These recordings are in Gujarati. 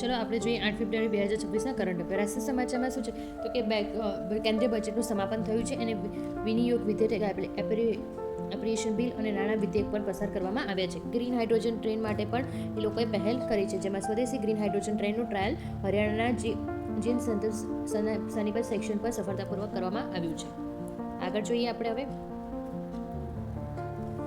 ચલો આપણે જોઈએ 8 ફેબ્રુઆરી 2026ના કરંટ અફેર. રાષ્ટ્રીય સમાચારમાં શું છે તો કે કેન્દ્રીય બજેટનું સમાપન થયું છે અને વિનિયોગ વિધેયક એપ્રિએશન બિલ અને નાણાં વિધેયક પર પસાર કરવામાં આવ્યા છે. ગ્રીન હાઇડ્રોજન ટ્રેન માટે પણ એ લોકોએ પહેલ કરી છે, જેમાં સ્વદેશી ગ્રીન હાઇડ્રોજન ટ્રેનનું ટ્રાયલ હરિયાણાના જીન સનીપત સેક્શન પર સફળતાપૂર્વક કરવામાં આવ્યું છે. આગળ જોઈએ આપણે હવે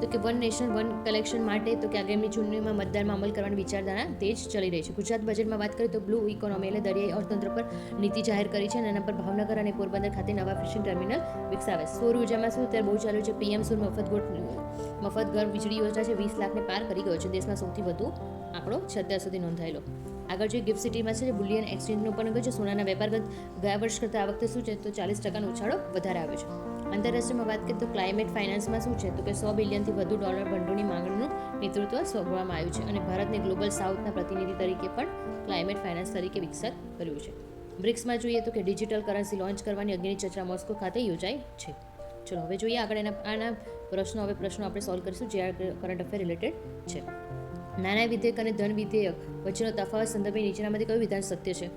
તો કે વન નેશન વન કલેક્શન માટે તો કે આગામી ચૂંટણીમાં મતદારમાં અમલ કરવાની વિચારધારા તેજ ચલી રહી છે. ગુજરાત બજેટમાં વાત કરીએ તો બ્લુ ઇકોનોમી એટલે દરિયાઈ અર્થતંત્ર પર નીતિ જાહેર કરી છે અને એના પર ભાવનગર અને પોરબંદર ખાતે નવા ફિશિંગ ટર્મિનલ વિકસાવે. સૌર ઉર્જામાં શું અત્યારે બહુ ચાલ્યું છે PM સૂર મફત ઘર વીજળી યોજના છે, 20 લાખને પાર કરી ગયો છે. દેશમાં સૌથી વધુ આંકડો છે અત્યાર સુધી નોંધાયેલો. આગળ જોઈએ ગિફ્ટ સિટીમાં છે બુલિયન એક્સચેન્જનું પણ છે. સોનાના વેપાર ગયા વર્ષ કરતાં આ વખતે શું છે તો 40% ઉછાળો વધારે આવ્યો છે. આંતરરાષ્ટ્રીયમાં વાત કરીએ તો ક્લાઇમેટ ફાઇનાન્સમાં શું છે તો કે $100 બિલિયનથી વધુ ભંડોળની માંગણીનું નેતૃત્વ સોંપવામાં આવ્યું છે અને ભારતને ગ્લોબલ સાઉથના પ્રતિનિધિ તરીકે પણ ક્લાઇમેટ ફાઇનાન્સ તરીકે વિકસિત કર્યું છે. બ્રિક્સમાં જોઈએ તો કે ડિજિટલ કરન્સી લોન્ચ કરવાની અગ્નિની ચર્ચા મોસ્કો ખાતે યોજાઈ છે. ચલો હવે જોઈએ આગળ આના પ્રશ્નો આપણે સોલ્વ કરીશું જે આ કરંટ અફેર રિલેટેડ છે. નાણાં વિધેયક અને ધન વિધેયક વચ્ચેનો તફાવત સંદર્ભે નીચેનામાંથી કયું વિધાન સત્ય છે?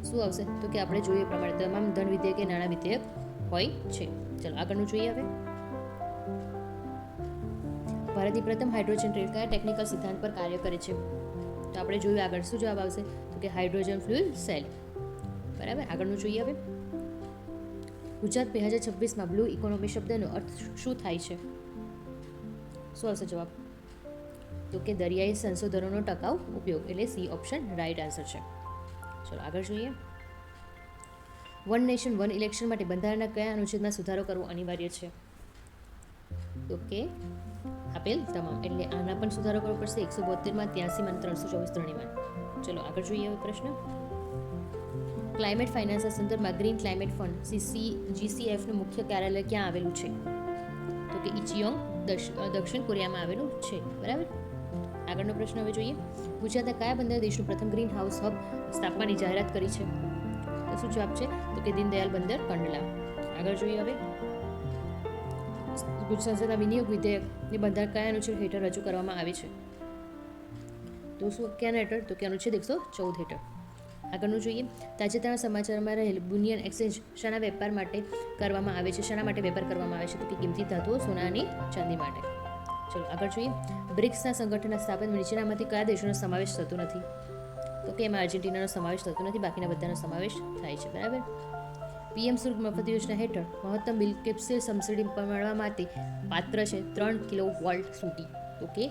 શું આવશે તો કે આપણે જોઈએ પ્રમાણે તમામ ધન વિધેયક એ નાણાં વિધેયક હોય છે. ચલો આગળનું જોઈએ હવે. ભારતની પ્રથમ હાઇડ્રોજન ટ્રેન કયા ટેકનિકલ સિદ્ધાંત પર કાર્ય કરે છે? તો આપણે જોયું આગળ શું જવાબ આવશે તો કે હાઇડ્રોજન ફ્યુઅલ સેલ. બરાબર, આગળનું જોઈએ હવે. ગુજરાત 2026માં બ્લુ ઇકોનોમી શબ્દનો અર્થ શું થાય છે? શું આવશે જવાબ તો કે દરિયાઈ સંશોધનોનો ટકાઉ ઉપયોગ એટલે સી ઓપ્શન રાઇટ આન્સર છે. ચલો આગળ જોઈએ. વન નેશન વન ઇલેક્શન માટે બંધારણના કયા અનુચ્છેદમાં સુધારો કરવો અનિવાર્ય છે? તો કે આપેલ તમામ એટલે આના પણ સુધારો કરવો પડશે 172માં, 83માં, 324 ત્રણેયમાં. ચલો આગળ જોઈએ હવે પ્રશ્ન. ક્લાઇમેટ ફાઇનાન્સના સંદર્ભમાં ગ્રીન ક્લાઇમેટ ફંડ GCFનું મુખ્ય કાર્યાલય ક્યાં આવેલું છે? તો કે ઇચિયોંગ દક્ષિણ કોરિયામાં આવેલું છે. બરાબર, આગળનો પ્રશ્ન હવે જોઈએ. ગુજરાતના કયા બંદર દેશનું પ્રથમ ગ્રીન હાઉસ હબ સ્થાપવાની જાહેરાત કરી છે? તો શું જવાબ છે તો કે દીનદયાલ બંદર કંડલા. આગળ જોઈએ હવે. ગુજરાત સંસદના વિનિયોગ વિધેયકની બંધારણ કયા અનુચ્છેદ હેઠળ રજૂ કરવામાં આવી છે? તો શું ક્યાં હેઠળ તો કે અનુચ્છેદ 114 હેઠળ. આગળનું જોઈએ. તાજેતરના સમાચારમાં રહેલ બુલિયન એક્સચેન્જ શાના વેપાર માટે કરવામાં આવે છે? શાના માટે વેપાર કરવામાં આવે છે તો કે કિંમતી ધાતુઓ, સોના અને ચાંદી માટે. ચલો આગળ જોઈએ. બ્રિક્સના સંગઠનના સ્થાપનમાં નીચેનામાંથી કયા દેશોનો સમાવેશ થતો નથી? તો કે એમાં અર્જેન્ટિનાનો સમાવેશ થતો નથી, બાકીના બધાનો સમાવેશ થાય છે. બરાબર. PM સૂર મફત યોજના હેઠળ મહત્તમ બિલ કેપ્સુલ સબસિડી મળવા માટે પાત્ર છે 3 કિલોવોલ્ટ સુધી તો કે